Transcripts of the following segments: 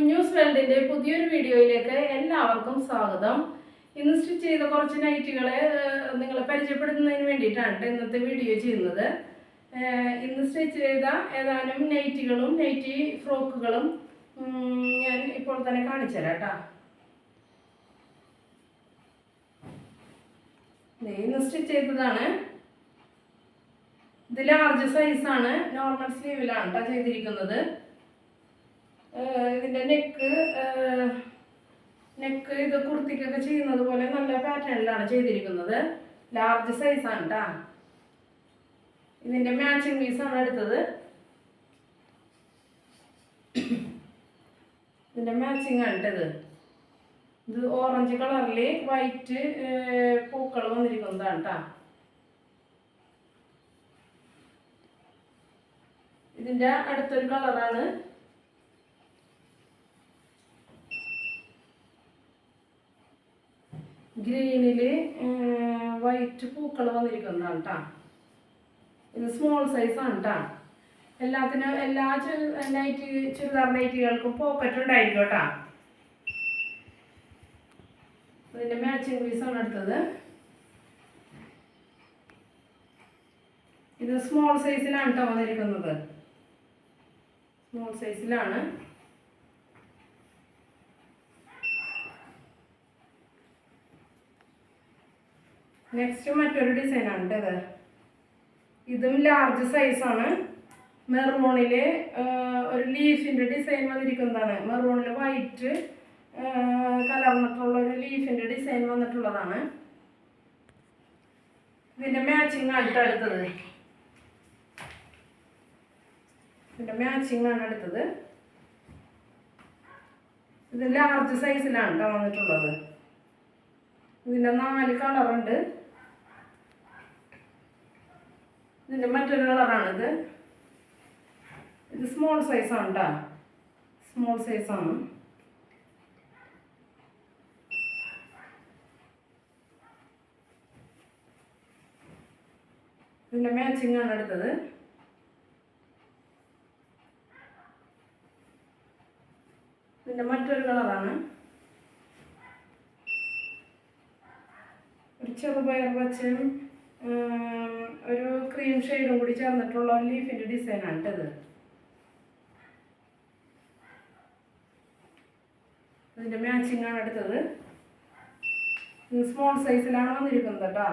കുഞ്ഞൂസ് വേൾഡിൻ്റെ പുതിയൊരു വീഡിയോയിലേക്ക് എല്ലാവർക്കും സ്വാഗതം. ഇന്ന് സ്റ്റിച്ച് ചെയ്ത കുറച്ച് നൈറ്റുകളെ നിങ്ങളെ പരിചയപ്പെടുത്തുന്നതിന് വേണ്ടിയിട്ടാണ് ഇന്നത്തെ വീഡിയോ ചെയ്യുന്നത്. ഇന്ന് സ്റ്റിച്ച് ചെയ്ത ഏതാനും നൈറ്റികളും നൈറ്റി ഫ്രോക്കുകളും ഞാൻ ഇപ്പോൾ തന്നെ കാണിച്ചു തരാം കേട്ടോ. ഇന്ന് സ്റ്റിച്ച് ചെയ്തതാണ്. ഇത് ലാർജ് സൈസാണ്, നോർമൽ സ്ലീവിലാണ് കേട്ടോ ചെയ്തിരിക്കുന്നത്. ഇതിൻ്റെ നെക്ക് ഇത് കുർത്തിക്കൊക്കെ ചെയ്യുന്നത് പോലെ നല്ല പാറ്റേണിലാണ് ചെയ്തിരിക്കുന്നത്. ലാർജ് സൈസാണ് കേട്ടോ. ഇതിൻ്റെ മാച്ചിങ് പീസാണ് എടുത്തത്. ഇതിൻ്റെ മാച്ചിങ് ആണ് കേട്ടത്. ഇത് ഓറഞ്ച് കളറിൽ വൈറ്റ് പൂക്കൾ വന്നിരിക്കുന്നതാണ് കേട്ടോ. ഇതിൻ്റെ അടുത്തൊരു കളറാണ് ഗ്രീനിൽ വൈറ്റ് പൂക്കൾ വന്നിരിക്കുന്നതാണ് കേട്ടോ. ഇത് സ്മോൾ സൈസാണ് കേട്ടോ. എല്ലാത്തിനും എല്ലാ ചുരിദാർ നൈറ്റികൾക്കും പോക്കറ്റ് ഉണ്ടായിരിക്കും കേട്ടോ. ഇതിൻ്റെ മാച്ചിങ് പീസാണ് എടുത്തത്. ഇത് സ്മോൾ സൈസിലാണ് കേട്ടോ വന്നിരിക്കുന്നത്. സ്മോൾ സൈസിലാണ്. നെക്സ്റ്റ് മറ്റൊരു ഡിസൈനാണ് കേട്ടത്. ഇതും ലാർജ് സൈസാണ്. മെറൂണിൽ ഒരു ലീഫിൻ്റെ ഡിസൈൻ വന്നിരിക്കുന്നതാണ്. മെറൂണിൽ വൈറ്റ് കലർന്നിട്ടുള്ള ഒരു ലീഫിൻ്റെ ഡിസൈൻ വന്നിട്ടുള്ളതാണ്. ഇതിൻ്റെ മാച്ചിങ് ആണ് അടുത്തത്. ഇതിൻ്റെ മാച്ചിങ് ആണ് അടുത്തത്. ഇത് ലാർജ് സൈസിലാണ് കേട്ടോ വന്നിട്ടുള്ളത്. ഇതിൻ്റെ 4 കളറുണ്ട്. ഇതിൻ്റെ മറ്റൊരു കളറാണിത്. ഇത് സ്മോൾ സൈസാണ് കേട്ടോ. സ്മോൾ സൈസാണ്. ഇതിൻ്റെ മാച്ചിങ് ആണ് എടുത്തത്. ഇതിൻ്റെ മറ്റൊരു കളറാണ്. ഒരു ചെറുപയർ പച്ചയും ഒരു ക്രീം ഷെയ്ഡും കൂടി ചേർന്നിട്ടുള്ള ലീഫിൻ്റെ ഡിസൈനാണ് കേട്ടത്. ഇതിൻ്റെ മാച്ചിങ് ആണ് എടുത്തത്. ഇത് സ്മോൾ സൈസിലാണ് വന്നിരിക്കുന്നത് കേട്ടോ.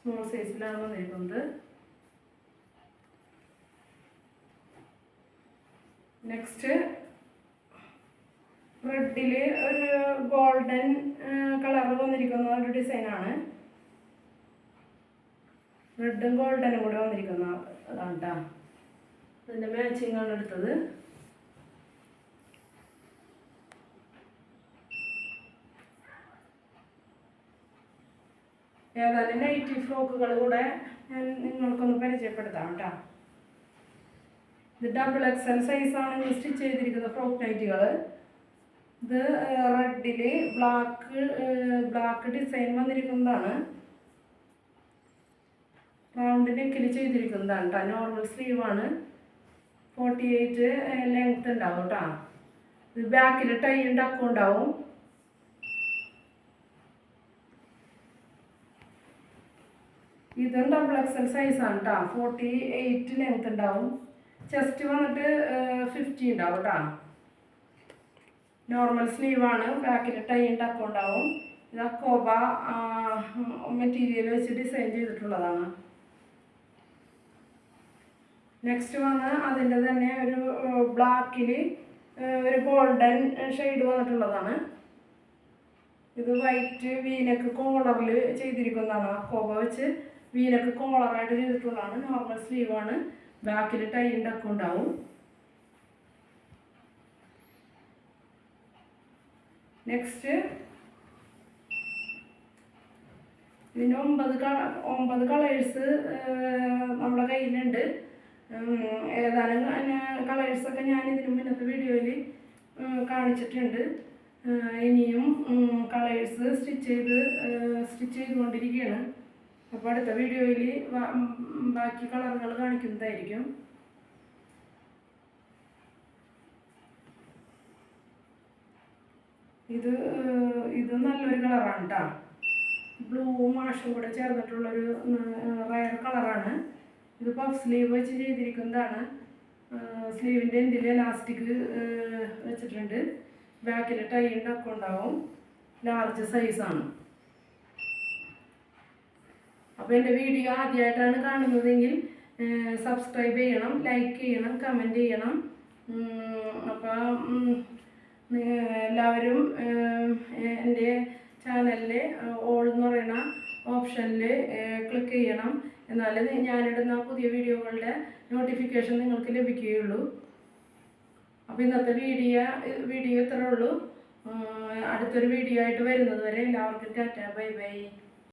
സ്മോൾ സൈസിലാണ് വന്നിരിക്കുന്നത്. നെക്സ്റ്റ് റെഡിൽ ഒരു ഗോൾഡൻ കളർ വന്നിരിക്കുന്ന ഒരു ഡിസൈനാണ്. റെഡും ഗോൾഡനും കൂടെ വന്നിരിക്കുന്ന അതാണ് കേട്ടോ. അതിൻ്റെ മാച്ചിങ് ആണ് എടുത്തത്. ഏതായാലും നൈറ്റി ഫ്രോക്കുകൾ കൂടെ ഞാൻ നിങ്ങൾക്കൊന്ന് പരിചയപ്പെടുത്താം കേട്ടോ. ഇത് XXL സൈസാണ് സ്റ്റിച്ച് ചെയ്തിരിക്കുന്ന ഫ്രോക്ക് നൈറ്റികൾ. ഇത് റെഡിൽ ബ്ലാക്ക് ഡിസൈൻ വന്നിരിക്കുന്നതാണ്. റൗണ്ട് നെക്കിൽ ചെയ്തിരിക്കുന്നതാണ് കേട്ടോ. നോർമൽ സ്ലീവാണ്. 48 ലെങ്ത് ഉണ്ടാവും കേട്ടോ. ഇത് ബാക്കിൽ ടൈ ഉണ്ടാക്കും ഉണ്ടാവും. ഇതും XXL സൈസാണ് കേട്ടോ. 48 ലെങ്ത് ഉണ്ടാവും. ചെസ്റ്റ് വന്നിട്ട് 50 ഉണ്ടാവും കേട്ടോ. നോർമൽ സ്ലീവാണ്. ബാക്കിൽ ടൈ ഉണ്ടാക്കും ഉണ്ടാവും. ഇത് അക്കോബ മെറ്റീരിയൽ വെച്ച് ഡിസൈൻ ചെയ്തിട്ടുള്ളതാണ്. നെക്സ്റ്റ് വന്ന് അതിൻ്റെ തന്നെ ഒരു ബ്ലാക്കിൽ ഒരു ഗോൾഡൻ ഷെയ്ഡ് വന്നിട്ടുള്ളതാണ്. ഇത് വൈറ്റ് വീനക്ക് കോളറിൽ ചെയ്തിരിക്കുന്നതാണ്. അക്കോബ വെച്ച് വീനക്ക് കോളറായിട്ട് ചെയ്തിട്ടുള്ളതാണ്. നോർമൽ സ്ലീവാണ്. ബാക്കിൽ ടൈ ഉണ്ടാക്കും ഉണ്ടാവും. നെക്സ്റ്റ് ഇതിന് 9 കളേഴ്സ് നമ്മുടെ കയ്യിലുണ്ട്. ഏതാനും കളേഴ്സൊക്കെ ഞാൻ ഇതിനു മുന്നത്തെ വീഡിയോയിൽ കാണിച്ചിട്ടുണ്ട്. ഇനിയും കളേഴ്സ് സ്റ്റിച്ച് ചെയ്തുകൊണ്ടിരിക്കുകയാണ്. അപ്പോൾ അടുത്ത വീഡിയോയിൽ ബാക്കി കളറുകൾ കാണിക്കുന്നതായിരിക്കും. ഇത് നല്ലൊരു കളറാണ് കേട്ടോ. ബ്ലൂവും ആഷും കൂടെ ചേർന്നിട്ടുള്ളൊരു റയർ കളറാണ്. ഇത് പഫ് സ്ലീവ് വെച്ച് ചെയ്തിരിക്കുന്നതാണ്. സ്ലീവിൻ്റെ എന്തിൽ എലാസ്റ്റിക് വെച്ചിട്ടുണ്ട്. ബാക്കിൽ ടൈ ഒക്കെ ഉണ്ടാവും. ലാർജ് സൈസാണ്. അപ്പോൾ എൻ്റെ വീഡിയോ ആദ്യമായിട്ടാണ് കാണുന്നതെങ്കിൽ സബ്സ്ക്രൈബ് ചെയ്യണം, ലൈക്ക് ചെയ്യണം, കമൻറ്റ് ചെയ്യണം. അപ്പോൾ എല്ലാവരും എൻ്റെ ചാനലിൽ ഓൾ എന്ന് പറയുന്ന ഓപ്ഷനിൽ ക്ലിക്ക് ചെയ്യണം. എന്നാലേ ഞാനിടുന്ന പുതിയ വീഡിയോകളുടെ നോട്ടിഫിക്കേഷൻ നിങ്ങൾക്ക് ലഭിക്കുകയുള്ളൂ. അപ്പോൾ ഇന്നത്തെ വീഡിയോ ഇത്രേ ഉള്ളൂ. അടുത്തൊരു വീഡിയോ ആയിട്ട് വരുന്നത് വരെ എല്ലാവർക്കും ടാറ്റ, ബൈ ബൈ.